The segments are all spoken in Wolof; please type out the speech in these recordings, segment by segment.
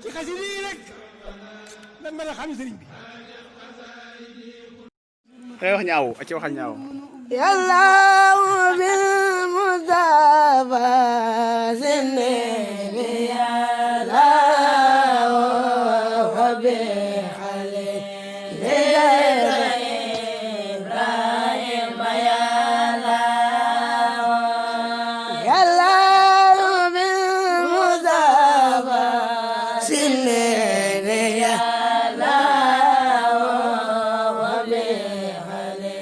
ci xasida yi rek lan mën a xam sëriñ bi. day wax ñaaw ci waxal ñaaw. yàlla bil Mustafa sinne bi yàlla wa bi xale Ibrahima yàlla yàlla bil Mustafa sinne bi yàlla wa bi xale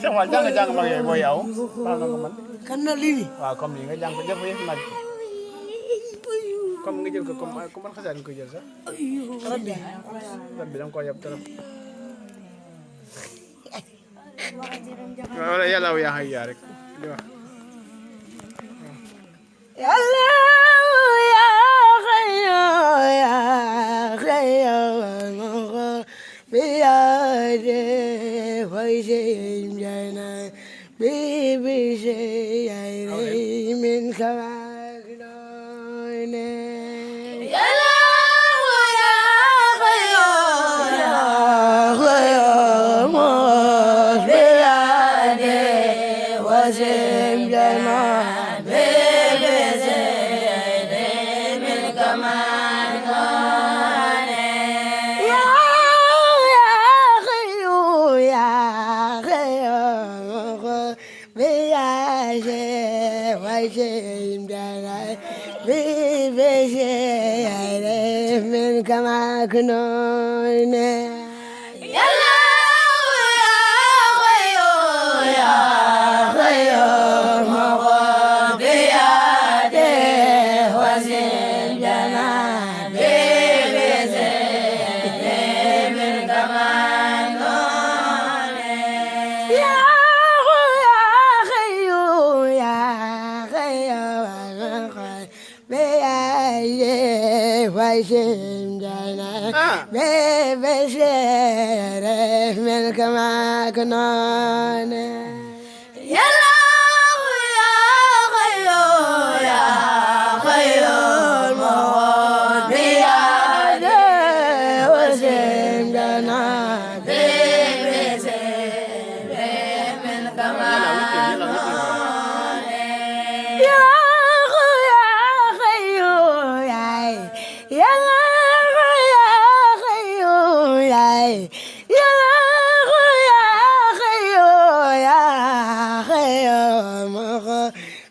Cheikh Fall jàng mag yooyu booy yow baax na nga man kan na lii waaw comme lii nga jàng ko jëf yëf mag comme nga jël ko comme man xasaat nga koy jël sax rabbi rabbi da nga koo yab trop wala yàlla yaa xay yaa rek di wax yàlla ya xayo ya xayo bi yade fay seyim jana bi seyay min kawak doone yàlla ya xayo ya xayo bi yade fay seyim jana كما كنون يلا يا خيو يا خيو مغبي يدي وزن جنابي بزيد من كما كنون يا خيو يا خيو مغبي يدي وزن بشير من كما كنون يلا يا خيو يا خيو الموت بيده وسيم جنابي بشير من كما كنون يا خيو يا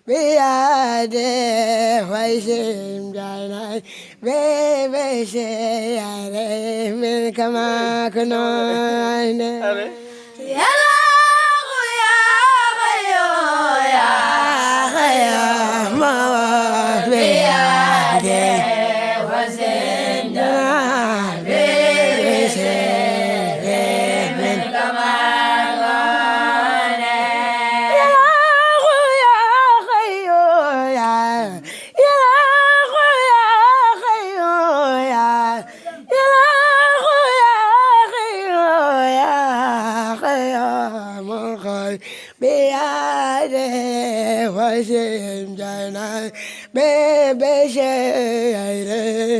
بيده ويسم جناي بشير من كما كنون يا خيو يا خيو ما بيده ويسم جناي بشير من كما وسيم جناي بشير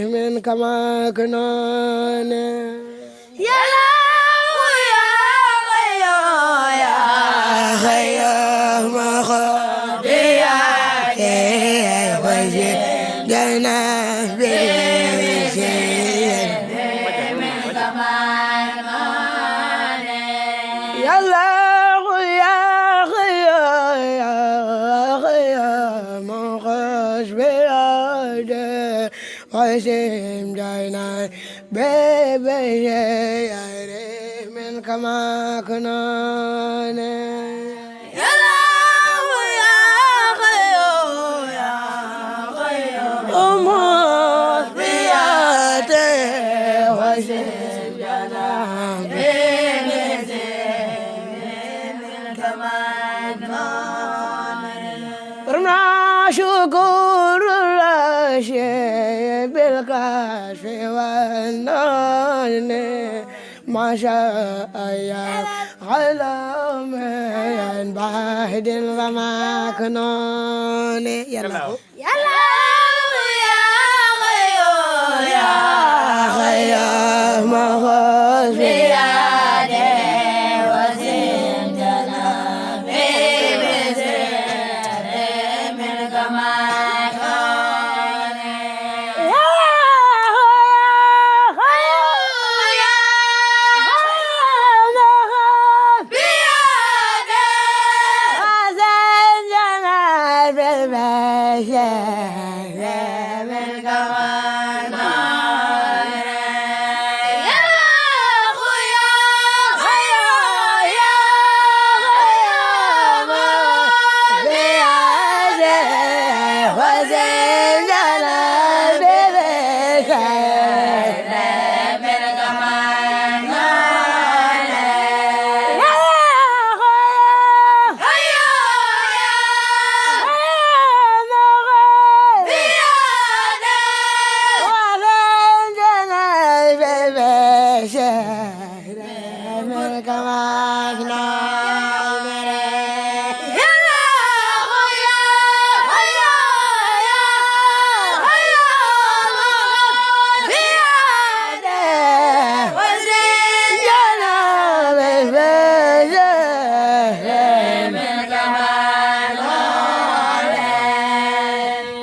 من كما كنون يا خيو مخبي يدي وسيم جناي بشير من كما كنون يلا وسيم جناي بشير من كما كنون يلا يا خيو يا خيو أمور بيده وسيم جناي من كما كنون رمنا شكر بالكشف والنون ما شاء يا علم بعد وما كنون يلا يلا يا غيو يا